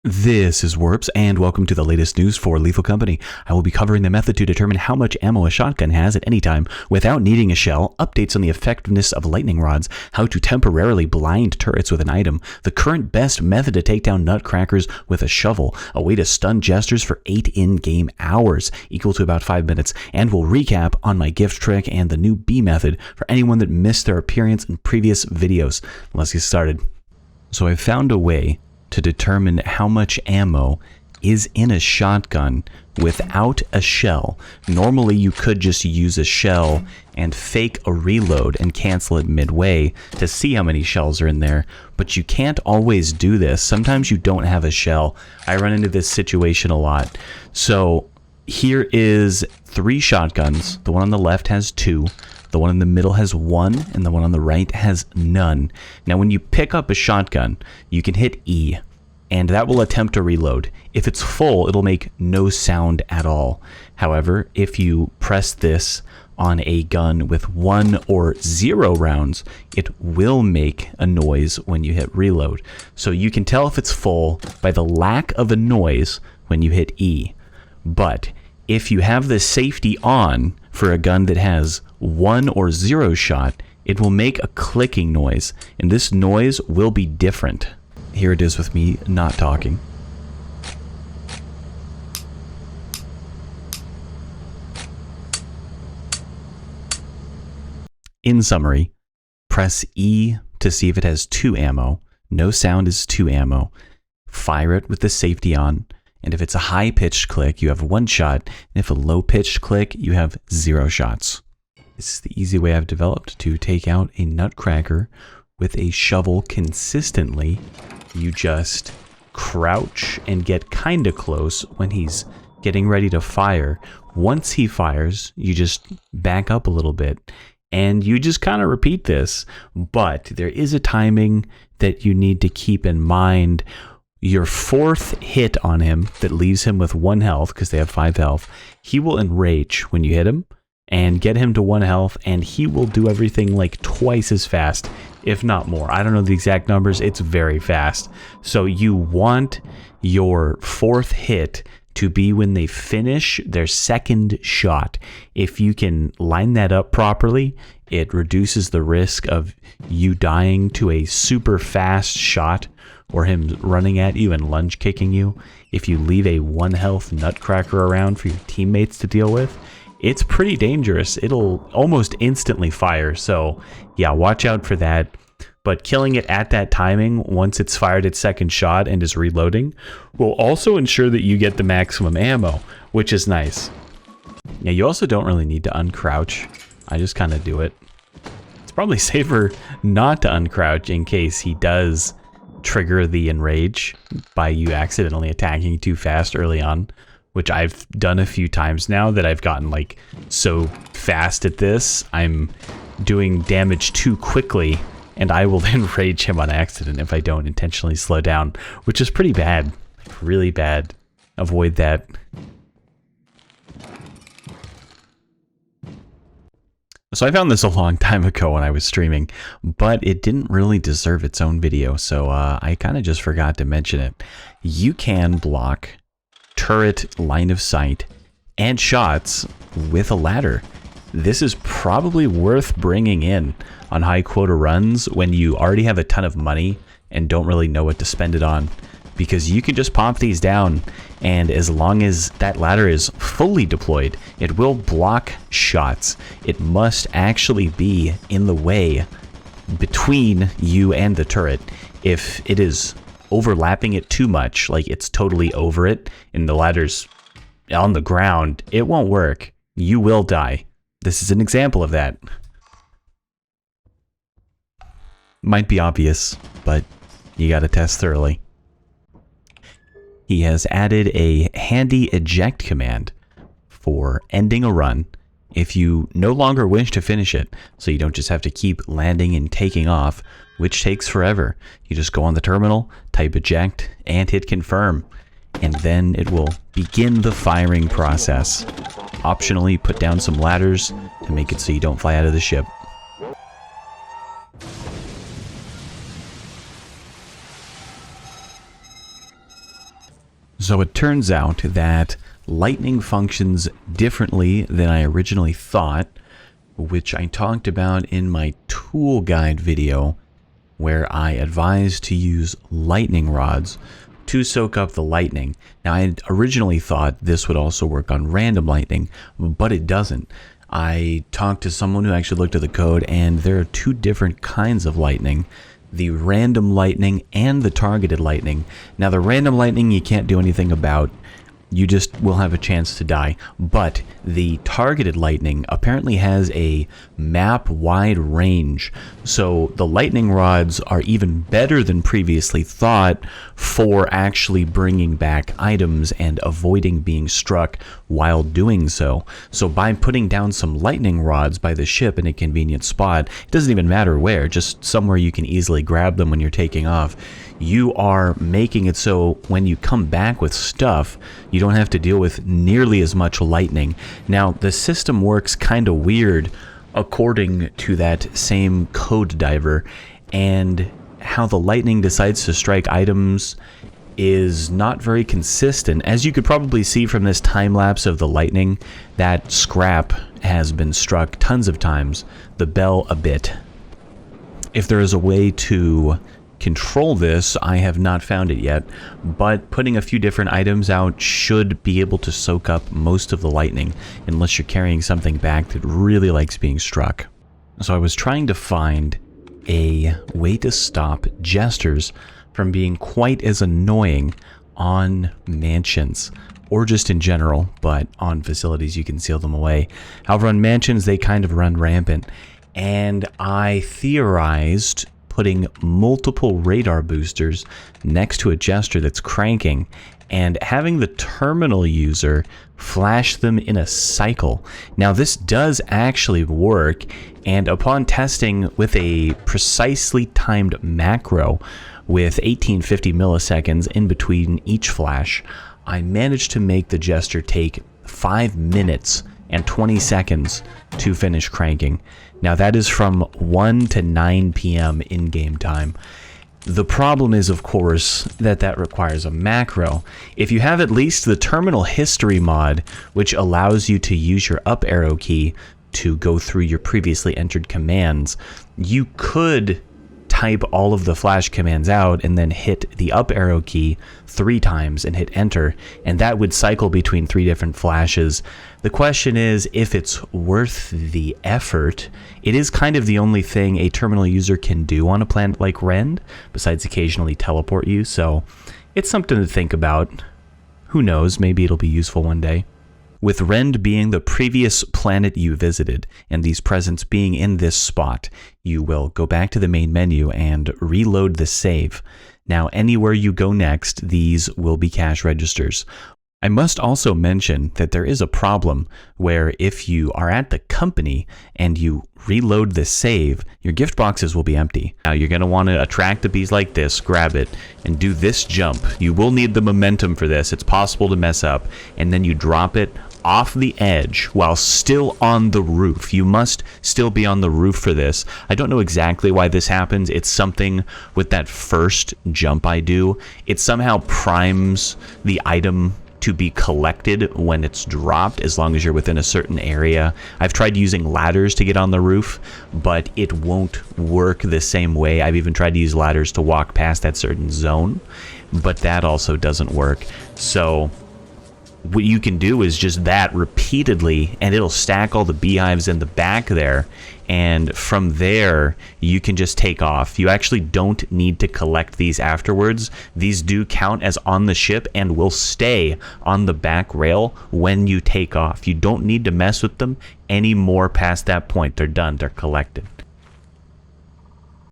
This is Wurps, and welcome to the latest news for Lethal Company. I will be covering the method to determine how much ammo a shotgun has at any time without needing a shell, updates on the effectiveness of lightning rods, how to temporarily blind turrets with an item, the current best method to take down nutcrackers with a shovel, a way to stun jesters for 8 in-game hours, equal to about 5 minutes, and we'll recap on my gift trick and the new B method for anyone that missed their appearance in previous videos. Let's get started. So I found a way to determine how much ammo is in a shotgun without a shell. Normally you could just use a shell and fake a reload and cancel it midway to see how many shells are in there, but you can't always do this. Sometimes you don't have a shell. I run into this situation a lot. So here is 3 shotguns. The one on the left has 2. The one in the middle has 1, and the one on the right has none. Now, when you pick up a shotgun, you can hit E, and that will attempt a reload. If it's full, it'll make no sound at all. However, if you press this on a gun with 1 or 0 rounds, it will make a noise when you hit reload. So you can tell if it's full by the lack of a noise when you hit E. But if you have the safety on for a gun that has 1 or 0 shot, it will make a clicking noise, and this noise will be different. Here it is with me not talking. In summary, press E to see if it has 2 ammo. No sound is 2 ammo. Fire it with the safety on. And if it's a high-pitched click, you have 1 shot. And if a low-pitched click, you have 0 shots. This is the easy way I've developed to take out a nutcracker with a shovel consistently. You just crouch and get kind of close when he's getting ready to fire. Once he fires, you just back up a little bit. And you just kind of repeat this. But there is a timing that you need to keep in mind. Your 4th hit on him that leaves him with 1 health, because they have 5 health, he will enrage when you hit him and get him to 1 health, and he will do everything like twice as fast, if not more. I don't know the exact numbers. It's very fast. So you want your 4th hit to be when they finish their 2nd shot. If you can line that up properly, it reduces the risk of you dying to a super fast shot or him running at you and lunge kicking you. If you leave a 1 health nutcracker around for your teammates to deal with, it's pretty dangerous. It'll almost instantly fire. So yeah, watch out for that. But killing it at that timing, once it's fired its 2nd shot and is reloading, will also ensure that you get the maximum ammo, which is nice. Now, you also don't really need to uncrouch. I just kind of do it. It's probably safer not to uncrouch in case he does trigger the enrage by you accidentally attacking too fast early on, which I've done a few times now that I've gotten like so fast at this, I'm doing damage too quickly, and I will enrage him on accident if I don't intentionally slow down, which is pretty bad, like really bad. Avoid that. So I found this a long time ago when I was streaming, but it didn't really deserve its own video, so I kind of just forgot to mention it. You can block turret line of sight and shots with a ladder. This is probably worth bringing in on high quota runs when you already have a ton of money and don't really know what to spend it on, because you can just pop these down, and as long as that ladder is fully deployed, it will block shots. It must actually be in the way between you and the turret. If it is overlapping it too much, like it's totally over it and the ladder's on the ground, it won't work. You will die. This is an example of that. Might be obvious, but you gotta test thoroughly. He has added a handy eject command for ending a run if you no longer wish to finish it, so you don't just have to keep landing and taking off, which takes forever. You just go on the terminal, type eject, and hit confirm, and then it will begin the firing process. Optionally, put down some ladders to make it so you don't fly out of the ship. So it turns out that lightning functions differently than I originally thought, which I talked about in my tool guide video, where I advised to use lightning rods to soak up the lightning. Now, I had originally thought this would also work on random lightning, but it doesn't. I talked to someone who actually looked at the code, and there are two different kinds of lightning: the random lightning and the targeted lightning. Now, the random lightning you can't do anything about. You just will have a chance to die. But the targeted lightning apparently has a map-wide range. So the lightning rods are even better than previously thought for actually bringing back items and avoiding being struck while doing so. So by putting down some lightning rods by the ship in a convenient spot, it doesn't even matter where, just somewhere you can easily grab them when you're taking off, you are making it so when you come back with stuff, you don't have to deal with nearly as much lightning. Now, the system works kind of weird according to that same code diver, and how the lightning decides to strike items is not very consistent. As you could probably see from this time lapse of the lightning, that scrap has been struck tons of times, the bell a bit. If there is a way to control this, I have not found it yet, but putting a few different items out should be able to soak up most of the lightning, unless you're carrying something back that really likes being struck. So I was trying to find a way to stop jesters from being quite as annoying on mansions, or just in general, but on facilities you can seal them away. However, on mansions they kind of run rampant, and I theorized putting multiple radar boosters next to a jester that's cranking and having the terminal user flash them in a cycle. Now, this does actually work, and upon testing with a precisely timed macro with 1850 milliseconds in between each flash, I managed to make the jester take 5 minutes and 20 seconds to finish cranking. Now, that is from 1 to 9 p.m. in-game time. The problem is, of course, that requires a macro. If you have at least the terminal history mod, which allows you to use your up arrow key to go through your previously entered commands, you could type all of the flash commands out and then hit the up arrow key 3 times and hit enter, and that would cycle between 3 different flashes. The question is if it's worth the effort. It is kind of the only thing a terminal user can do on a planet like Rend, besides occasionally teleport you, so it's something to think about. Who knows, maybe it'll be useful one day. With Rend being the previous planet you visited, and these presents being in this spot, you will go back to the main menu and reload the save. Now, anywhere you go next, these will be cash registers. I must also mention that there is a problem where if you are at the company and you reload the save, your gift boxes will be empty. Now, you're going to want to attract the bees like this, grab it, and do this jump. You will need the momentum for this. It's possible to mess up. And then you drop it off the edge while still on the roof. You must still be on the roof for this. I don't know exactly why this happens. It's something with that first jump I do. It somehow primes the item to be collected when it's dropped, as long as you're within a certain area. I've tried using ladders to get on the roof, but it won't work the same way. I've even tried to use ladders to walk past that certain zone, but that also doesn't work. So what you can do is just that repeatedly, and it'll stack all the beehives in the back there, and from there you can just take off. You actually don't need to collect these afterwards. These do count as on the ship and will stay on the back rail when you take off. You don't need to mess with them anymore past that point. They're done. They're collected.